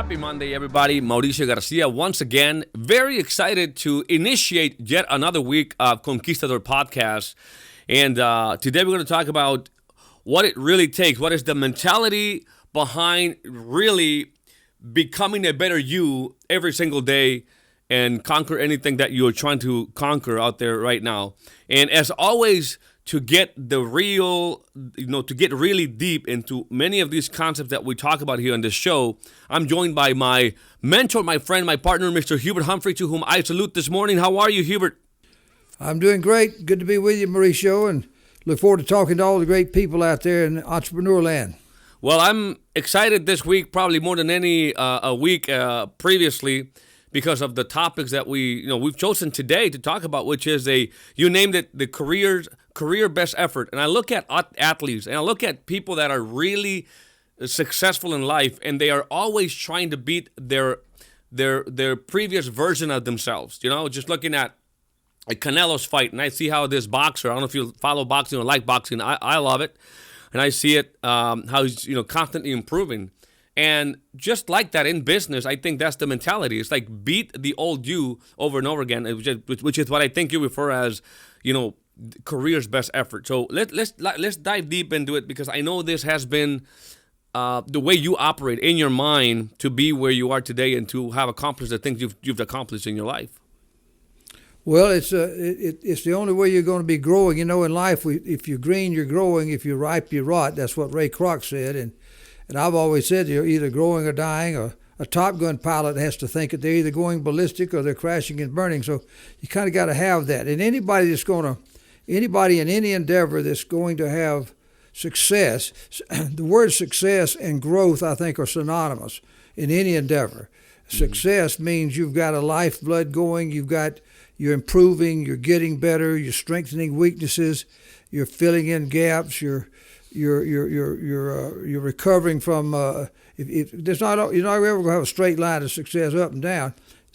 Happy Monday, everybody. Mauricio Garcia once again. Very excited to initiate yet another week of Conquistador Podcast. And today we're going to talk about what it really takes. What is the mentality behind really becoming a better you every single day and conquer anything that you're trying to conquer out there right now. And as always, to get the real, to get really deep into many of these concepts that we talk about here on this show, I'm joined by my mentor, my friend, my partner, Mr. Hubert Humphrey, to whom I salute this morning. How are you, Hubert? I'm doing great. Good to be with you, Mauricio, and look forward to talking to all the great people out there in entrepreneur land. Well, I'm excited this week, probably more than any a week previously, because of the topics that we've chosen today to talk about, which is you named it the career best effort. And I look at athletes and I look at people that are really successful in life, and they are always trying to beat their previous version of themselves. Just looking at a Canelo's fight, and I see how this boxer, I don't know if you follow boxing or like boxing, I love it, and I see it how he's constantly improving. And just like that in business, I think that's the mentality. It's like beat the old you over and over again, which is what I think you refer as, career's best effort. So let's dive deep into it, because I know this has been the way you operate in your mind to be where you are today and to have accomplished the things you've accomplished in your life. Well, it's the only way you're going to be growing. In life, if you're green, you're growing. If you're ripe, you rot. That's what Ray Kroc said. And I've always said you're either growing or dying. Or a Top Gun pilot has to think that they're either going ballistic or they're crashing and burning. So you kind of got to have that. And anybody in any endeavor that's going to have success, the word success and growth, I think, are synonymous in any endeavor. Mm-hmm. Success means you've got a lifeblood going, you're improving, you're getting better, you're strengthening weaknesses, you're filling in gaps, you're recovering from. If there's not, you're not ever going to have a straight line of success up and down.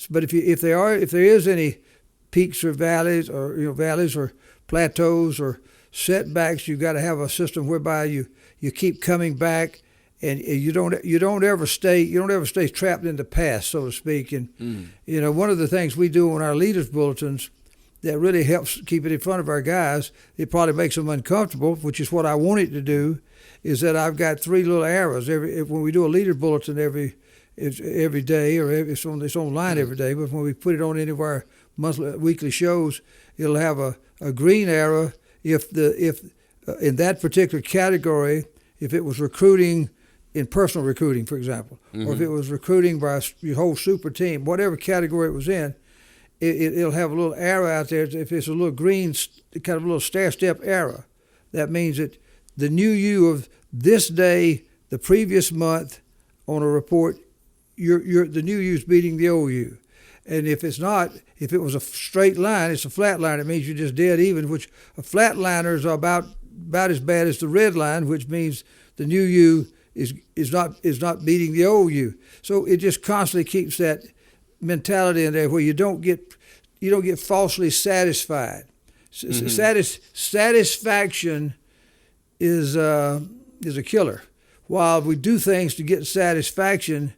But if there is any peaks or valleys or plateaus or setbacks, you've got to have a system whereby you keep coming back, and you don't ever stay trapped in the past, so to speak. And one of the things we do on our leaders bulletins that really helps keep it in front of our guys, it probably makes them uncomfortable, which is what I want it to do, is that I've got 3 little arrows when we do a leader bulletin every day, or it's online every day, but when we put it on any of our weekly shows, it'll have a green arrow if in that particular category, if it was recruiting in personal recruiting, for example, or if it was recruiting by your whole super team, whatever category it was in, it'll have a little arrow out there. If it's a little green, kind of a little stair-step arrow, that means that the new you of this day, the previous month, on a report, the new you's beating the old you. And if it was a straight line, it's a flat line. It means you're just dead even, which a flat liner is about as bad as the red line, which means the new you is not beating the old you. So it just constantly keeps that mentality in there where you don't get falsely satisfied. Satisfaction is a killer. While we do things to get satisfaction,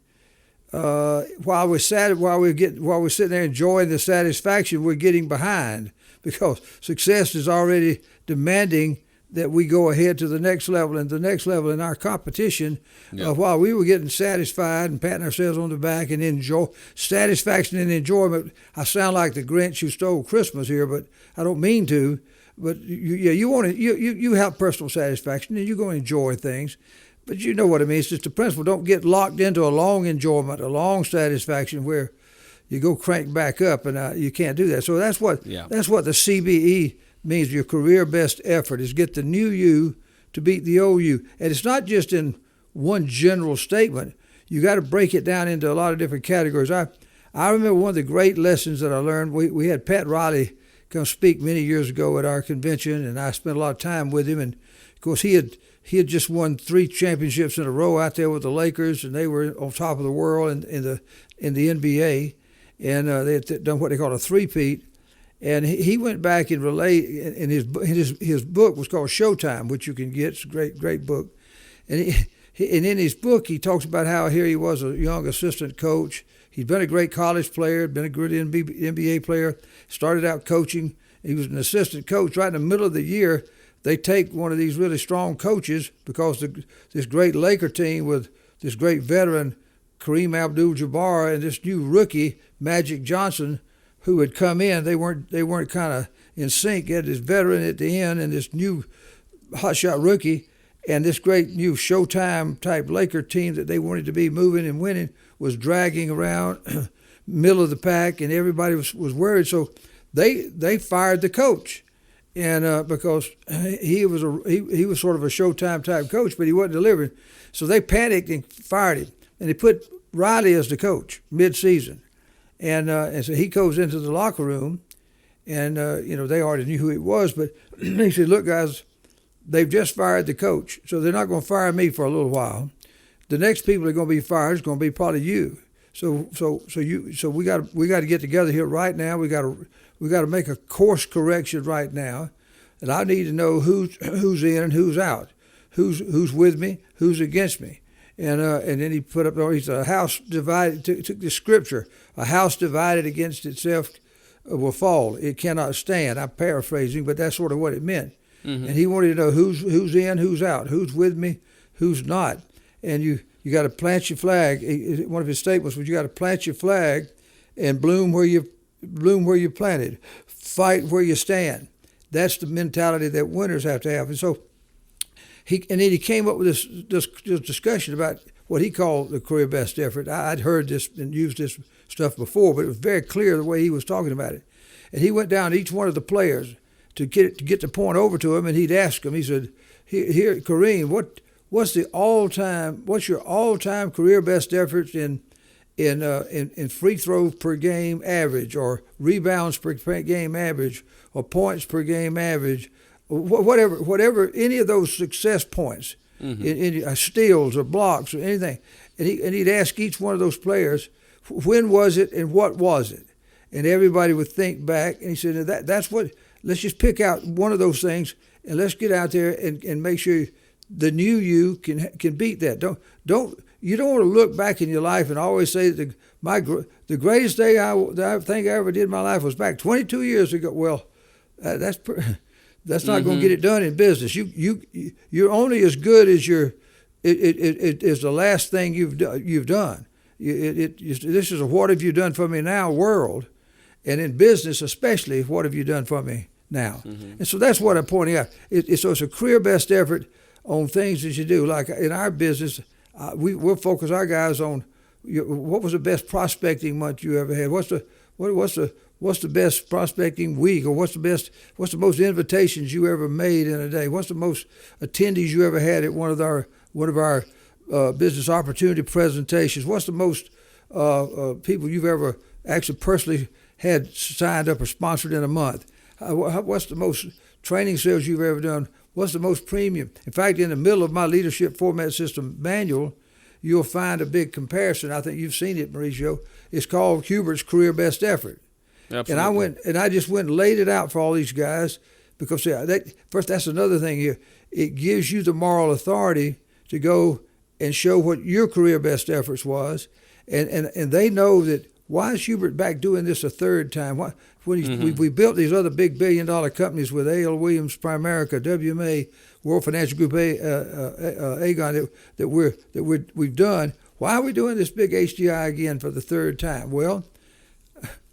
while we're sitting there enjoying the satisfaction, we're getting behind, because success is already demanding that we go ahead to the next level and the next level in our competition. While we were getting satisfied and patting ourselves on the back and enjoy satisfaction and enjoyment. I sound like the Grinch who stole Christmas here, but I don't mean to. But you have personal satisfaction and you're going to enjoy things. But you know what I mean. It's just the principle. Don't get locked into a long enjoyment, a long satisfaction where you go crank back up, and you can't do that. So that's what the CBE means. Your career best effort is get the new you to beat the old you. And it's not just in one general statement. You got to break it down into a lot of different categories. I remember one of the great lessons that I learned. We had Pat Riley come speak many years ago at our convention, and I spent a lot of time with him. And of course, he had just won 3 championships in a row out there with the Lakers, and they were on top of the world in the NBA, and they had done what they call a three-peat. And he went back and relayed, and his book was called Showtime, which you can get. It's a great book. And And in his book, he talks about how here he was a young assistant coach. He'd been a great college player, been a good NBA player, started out coaching. He was an assistant coach. Right in the middle of the year, they take one of these really strong coaches because this great Laker team with this great veteran, Kareem Abdul-Jabbar, and this new rookie, Magic Johnson, who had come in. They weren't kind of in sync. You had this veteran at the end and this new hotshot rookie, and this great new Showtime type Laker team that they wanted to be moving and winning was dragging around middle of the pack, and everybody was worried. So they fired the coach, and because he was sort of a Showtime type coach, but he wasn't delivering. So they panicked and fired him, and they put Riley as the coach mid-season, and so he goes into the locker room, and they already knew who it was, but he said, "Look, guys, they've just fired the coach, so they're not going to fire me for a little while. The next people that are going to be fired is going to be probably you. So we got to get together here right now. We got to make a course correction right now, and I need to know who's in and who's out, who's with me, who's against me." And then he put up, he's a house divided. Took the scripture, a house divided against itself will fall. It cannot stand. I'm paraphrasing, but that's sort of what it meant. Mm-hmm. And he wanted to know who's in, who's out, who's with me, who's not. And you got to plant your flag. One of his statements was, you got to plant your flag and bloom where you planted. Fight where you stand. That's the mentality that winners have to have. And so then he came up with this discussion about what he called the career best effort. I'd heard this and used this stuff before, but it was very clear the way he was talking about it. And he went down to each one of the players to get the point over to him, and he'd ask him. He said, "Here, Kareem, what's your all-time career best efforts in free throws per game average, or rebounds per game average, or points per game average, whatever any of those success points, mm-hmm. in steals or blocks or anything?" And he'd ask each one of those players, when was it and what was it? And everybody would think back, and he said, that's what. Let's just pick out one of those things, and let's get out there and make sure the new you can beat that. You don't want to look back in your life and always say that the greatest day that I think I ever did in my life was back 22 years ago. Well, that's not mm-hmm. going to get it done in business. You're only as good as it is the last thing you've done. This is a what have you done for me now world. And in business, especially, what have you done for me now? Mm-hmm. And so that's what I'm pointing out. So it's a career best effort on things that you do. Like in our business, we'll focus our guys on what was the best prospecting month you ever had. What's the best prospecting week, or what's the most invitations you ever made in a day? What's the most attendees you ever had at one of our business opportunity presentations? What's the most people you've ever actually personally had signed up or sponsored in a month? What's the most training sales you've ever done? What's the most premium? In fact, in the middle of my leadership format system manual, you'll find a big comparison. I think you've seen it, Mauricio. It's called Hubert's Career Best Effort. Absolutely. And I just went and laid it out for all these guys, because first, that's another thing here. It gives you the moral authority to go and show what your career best efforts was, and they know that. Why is Hubert back doing this a third time? Mm-hmm. We built these other big billion-dollar companies with A.L. Williams, Primerica, WMA, World Financial Group, Aegon that we've done. Why are we doing this big HDI again for the third time? Well,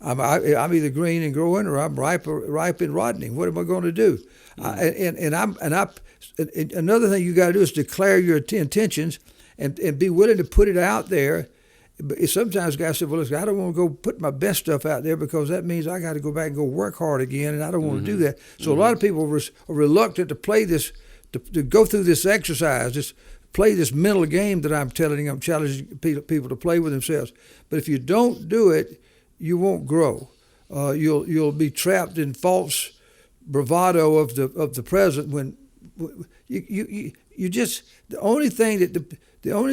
I'm either green and growing, or I'm ripe and rotting. What am I going to do? Mm-hmm. Another thing you got to do is declare your intentions and be willing to put it out there. But sometimes guys say, "Well, listen, I don't want to go put my best stuff out there because that means I got to go back and go work hard again, and I don't want mm-hmm. to do that." So mm-hmm. a lot of people are reluctant to play this, to go through this exercise, just play this mental game that I'm challenging people to play with themselves. But if you don't do it, you won't grow. You'll be trapped in false bravado of the present when you just the only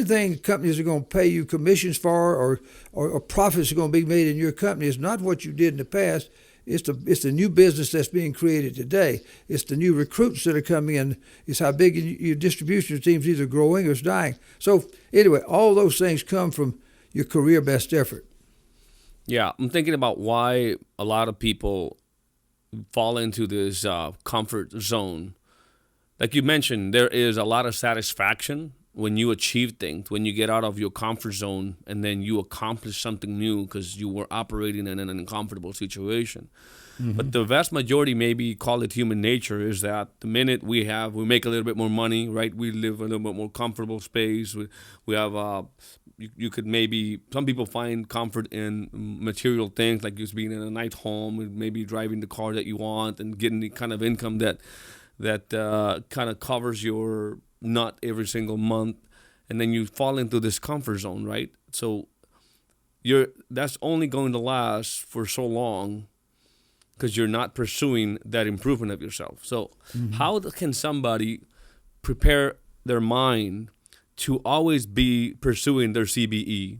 thing companies are going to pay you commissions for or profits are going to be made in your company is not what you did in the past. It's the new business that's being created today. It's the new recruits that are coming in. It's how big your distribution team's either growing or it's dying. So anyway, all those things come from your career best effort. Yeah, I'm thinking about why a lot of people fall into this comfort zone. Like you mentioned, there is a lot of satisfaction when you achieve things, when you get out of your comfort zone and then you accomplish something new because you were operating in an uncomfortable situation. Mm-hmm. But the vast majority, maybe call it human nature, is that the minute we make a little bit more money, right? We live a little bit more comfortable space. We have, you could maybe, some people find comfort in material things like just being in a nice home and maybe driving the car that you want and getting the kind of income that kind of covers your nut every single month, and then you fall into this comfort zone, right? So that's only going to last for so long because you're not pursuing that improvement of yourself. So how can somebody prepare their mind to always be pursuing their CBE,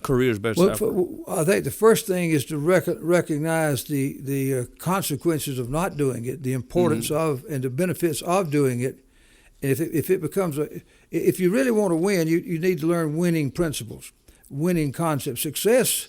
career's best effort? I think the first thing is to recognize the consequences of not doing it, the importance of and the benefits of doing it. And if it becomes if you really want to win, you need to learn winning principles, winning concepts. Success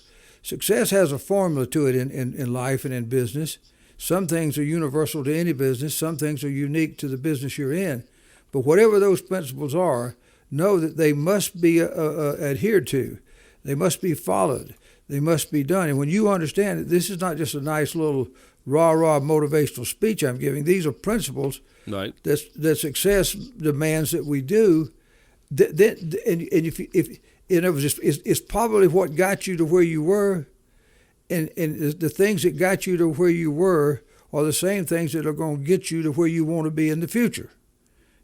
has a formula to it in life and in business. Some things are universal to any business. Some things are unique to the business you're in. But whatever those principles are, know that they must be adhered to. They must be followed. They must be done. And when you understand that this is not just a nice little rah-rah motivational speech I'm giving, these are principles right. that success demands that we do. And if it's probably what got you to where you were, and the things that got you to where you were are the same things that are going to get you to where you want to be in the future.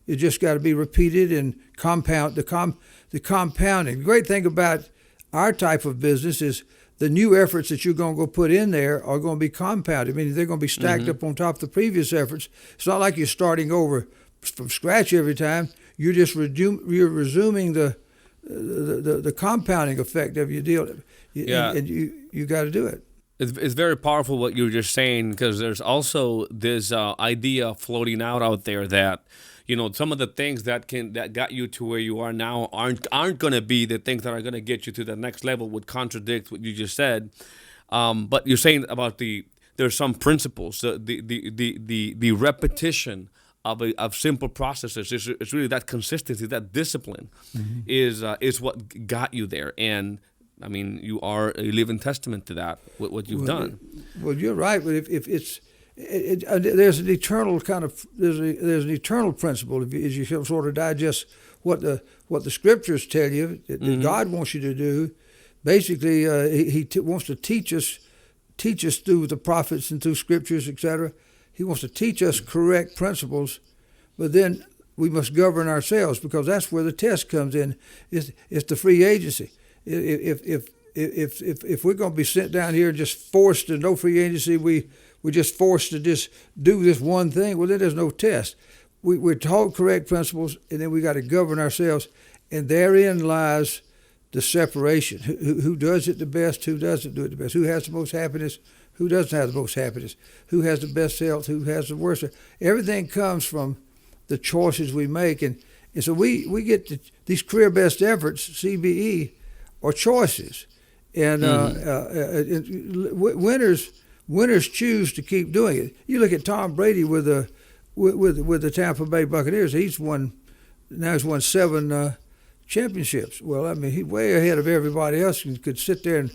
It just got to be repeated and compound the compounding. The great thing about our type of business is the new efforts that you're going to go put in there are going to be compounded. I mean, they're going to be stacked up on top of the previous efforts. It's not like you're starting over from scratch every time. You're just resuming the compounding effect of your deal. And you got to do it. It's very powerful what you were just saying, because there's also this idea floating out there that, you know, some of the things that got you to where you are now aren't going to be the things that are going to get you to the next level. Would contradict what you just said. But you're saying about there's some principles, the repetition of simple processes. It's really that consistency, that discipline is what got you there. And I mean, you are a living testament to that, what you've done. Well, you're right, but if it's there's an eternal kind of there's an eternal principle as you sort of digest what the scriptures tell you that God wants you to do. Basically, He wants to teach us through the prophets and through scriptures, etc. He wants to teach us correct principles, but then we must govern ourselves, because that's where the test comes in. It's the free agency. If we're going to be sent down here just forced to no free agency, we're just forced to just do this one thing, well, then there's no test. We're taught correct principles, and then we got to govern ourselves, and therein lies the separation. Who does it the best? Who doesn't do it the best? Who has the most happiness? Who doesn't have the most happiness? Who has the best health? Who has the worst? Everything comes from the choices we make, and so we get these career best efforts, CBE, are choices, and winners choose to keep doing it. You look at Tom Brady with the Tampa Bay Buccaneers. He's won 7 championships. Well, I mean, he's way ahead of everybody else, and could sit there and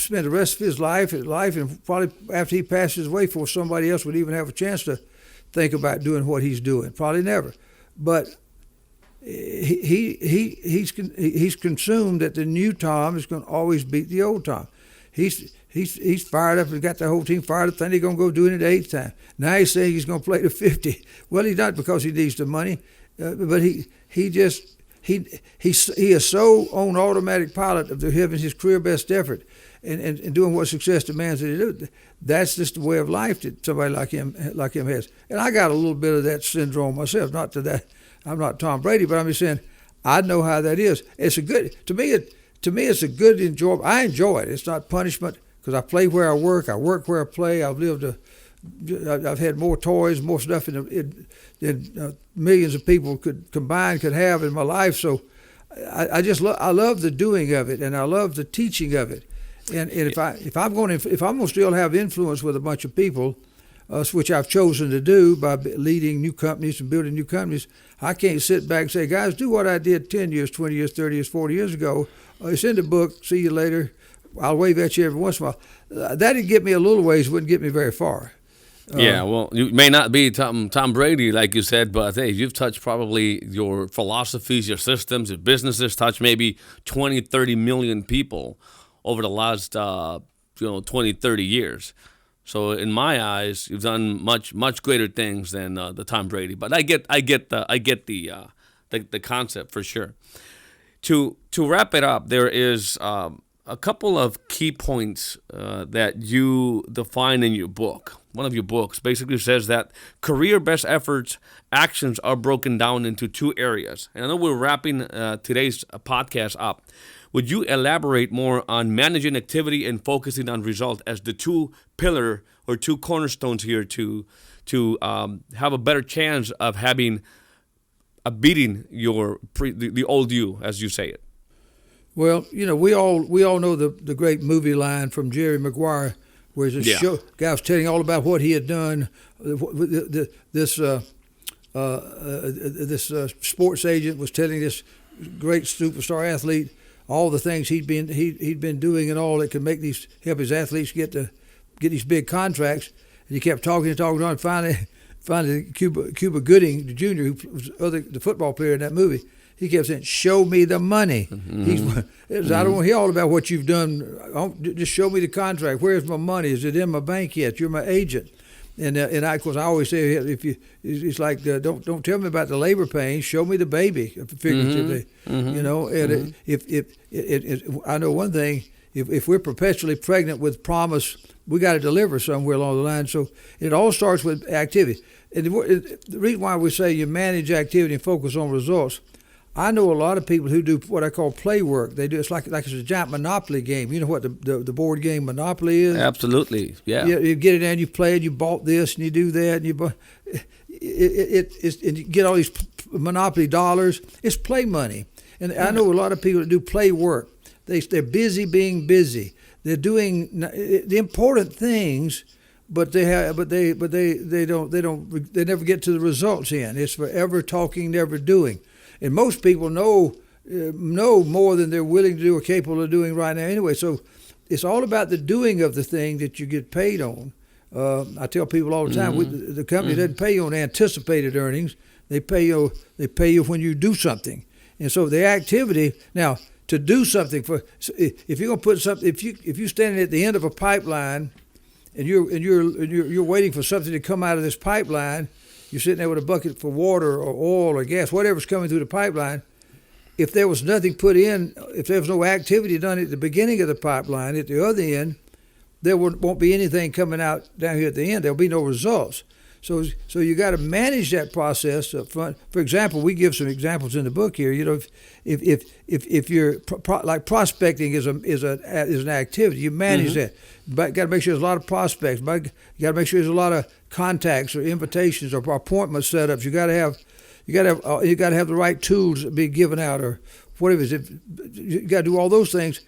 spend the rest of his life, and probably after he passes away, before somebody else would even have a chance to think about doing what he's doing. Probably never. But he's consumed that the new Tom is going to always beat the old Tom. He's fired up and got the whole team fired up. Then he's going to go do it the 8th time. Now he's saying he's going to play the 50. Well, he's not, because he needs the money, but he is so on automatic pilot of having his career best effort and doing what success demands that he do. That's just the way of life that somebody like him has. And I got a little bit of that syndrome myself. Not to that, I'm not Tom Brady, but I'm just saying I know how that is. It's a good to me. It's a good enjoyment. I enjoy it. It's not punishment. because I play where I work where I play. I've had more toys, more stuff than millions of people could have in my life. So I love the doing of it, and I love the teaching of it. And if I'm going to still have influence with a bunch of people, which I've chosen to do by leading new companies and building new companies, I can't sit back and say, guys, do what I did 10 years, 20 years, 30 years, 40 years ago. It's in the book. See you later. I'll wave at you every once in a while. That'd get me a little ways, wouldn't get me very far. Yeah, well, you may not be Tom Brady, like you said, but hey, you've touched probably your philosophies, your systems, your businesses touched maybe 20, 30 million people over the last 20, 30 years. So in my eyes, you've done much greater things than the Tom Brady. But I get the concept for sure. To wrap it up, there is a couple of key points that you define in your book. One of your books basically says that career best efforts actions are broken down into two areas. And I know we're wrapping today's podcast up. Would you elaborate more on managing activity and focusing on result as the two pillar or two cornerstones here to have a better chance of beating the old you, as you say it? Well, we all know the great movie line from Jerry Maguire, where the guy was telling all about what he had done. This sports agent was telling this great superstar athlete all the things he'd been doing and all that could help his athletes get these big contracts. And he kept talking on. And finally, Cuba Gooding Jr., who was the football player in that movie, he kept saying, "Show me the money." Mm-hmm. I don't want to hear all about what you've done. Just show me the contract. Where's my money? Is it in my bank yet? You're my agent. And of course, I always say, it's like, don't tell me about the labor pains. Show me the baby, figuratively. Mm-hmm. And I know one thing: if we're perpetually pregnant with promise, we got to deliver somewhere along the line. So it all starts with activity. And the reason why we say you manage activity and focus on results. I know a lot of people who do what I call play work. They do it's like it's a giant Monopoly game. You know what the board game Monopoly is? Absolutely, yeah. You get it in, you play it, you bought this, and you do that, and and you get all these Monopoly dollars. It's play money, and I know a lot of people that do play work. They're busy being busy. They're doing the important things, but they never get to the results in. It's forever talking, never doing. And most people know more than they're willing to do or capable of doing right now anyway. So it's all about the doing of the thing that you get paid on. I tell people all the time, the company doesn't pay you on anticipated earnings. They pay you when you do something. And so the activity now to do something if you're going to put something if you're standing at the end of a pipeline and you're waiting for something to come out of this pipeline. You're sitting there with a bucket for water or oil or gas, whatever's coming through the pipeline. If there was nothing put in, if there was no activity done at the beginning of the pipeline, at the other end, there won't be anything coming out down here at the end. There'll be no results. So you got to manage that process up front. For example, we give some examples in the book here. If you're like prospecting is an activity, you manage that. But got to make sure there's a lot of prospects. But you got to make sure there's a lot of contacts or invitations or appointment setups. You got to have the right tools to be given out or whatever it is. You got to do all those things,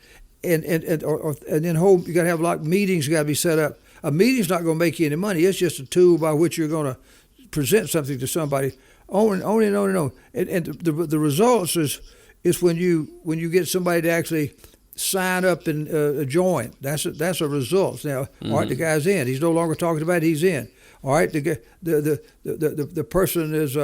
and then you got to have a lot of meetings. You got to be set up. A meeting's not going to make you any money. It's just a tool by which you're going to present something to somebody. On and on and on. And the results is when you get somebody to actually sign up and join. That's a result. Now, all right, the guy's in. He's no longer talking about it. He's in. All right, the person is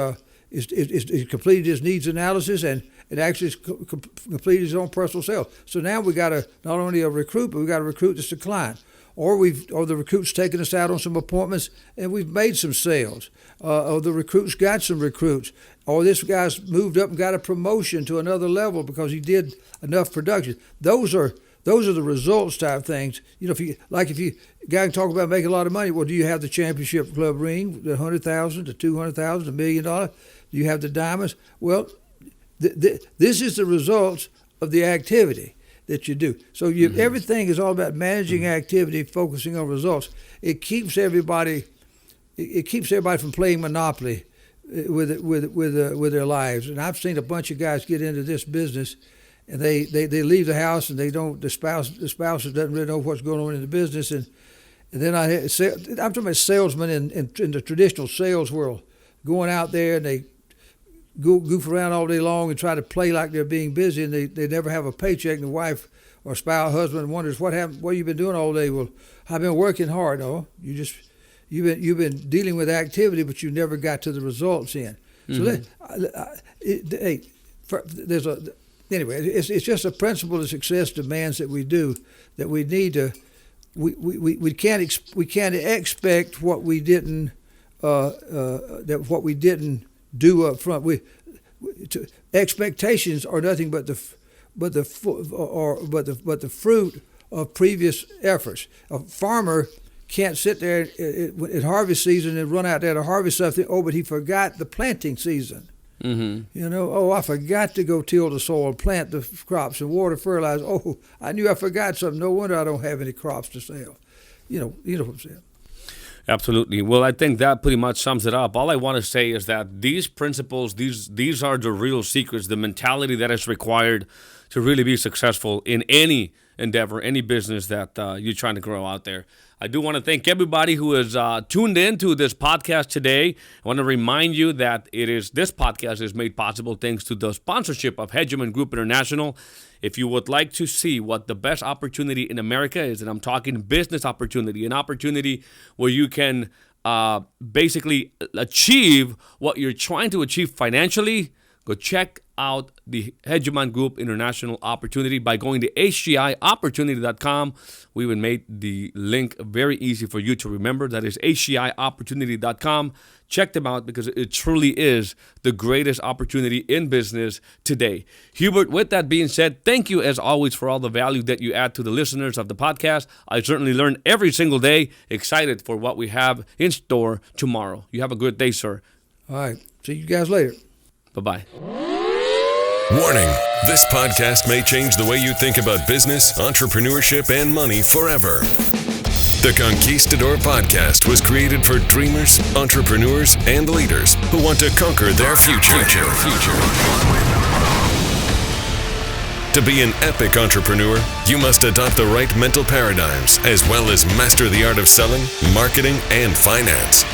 completed his needs analysis and actually completed his own personal sales. So now we got not only a recruit, but we got a recruit that's a client. Or the recruit's taken us out on some appointments and we've made some sales. Or the recruit's got some recruits. Or this guy's moved up and got a promotion to another level because he did enough production. Those are the results type things. If you guy can talk about making a lot of money. Well, do you have the championship club ring, the $100,000, the $200,000, $1 million? Do you have the diamonds? Well, this is the results of the activity. that you do. So everything is all about managing activity, focusing on results. It keeps everybody from playing Monopoly with their lives. And I've seen a bunch of guys get into this business, and they leave the house, and the spouse doesn't really know what's going on in the business. And then I'm talking about salesmen in the traditional sales world, going out there and they goof around all day long and try to play like they're being busy, and they never have a paycheck. And the wife or spouse, husband wonders, what happened? What have you been doing all day? Well, I've been working hard. No, you've been dealing with activity, but you never got to the results in. So anyway, it's just a principle of success demands that we do, that we need to. We can't expect what we didn't do up front. Expectations are nothing but the fruit of previous efforts. A farmer can't sit there at harvest season and run out there to harvest something. Oh, but he forgot the planting season. Mm-hmm. I forgot to go till the soil, plant the crops, and water, fertilize. Oh, I knew I forgot something. No wonder I don't have any crops to sell. You know what I'm saying. Absolutely. Well, I think that pretty much sums it up. All I want to say is that these principles, these are the real secrets, the mentality that is required to really be successful in any endeavor, any business that you're trying to grow out there. I do want to thank everybody who has tuned in to this podcast today. I want to remind you that this podcast is made possible thanks to the sponsorship of Hegemon Group International. If you would like to see what the best opportunity in America is, and I'm talking business opportunity, an opportunity where you can basically achieve what you're trying to achieve financially, go check out the Hegemon Group International opportunity by going to hgiopportunity.com. We would make the link very easy for you to remember. That is hgiopportunity.com. Check them out because it truly is the greatest opportunity in business today. Hubert, with that being said, thank you as always for all the value that you add to the listeners of the podcast. I certainly learn every single day. Excited for what we have in store tomorrow. You have a good day, sir. All right. See you guys later. Bye-bye. Warning, this podcast may change the way you think about business, entrepreneurship, and money forever. The Conquistador Podcast was created for dreamers, entrepreneurs, and leaders who want to conquer their future. To be an epic entrepreneur, you must adopt the right mental paradigms as well as master the art of selling, marketing, and finance.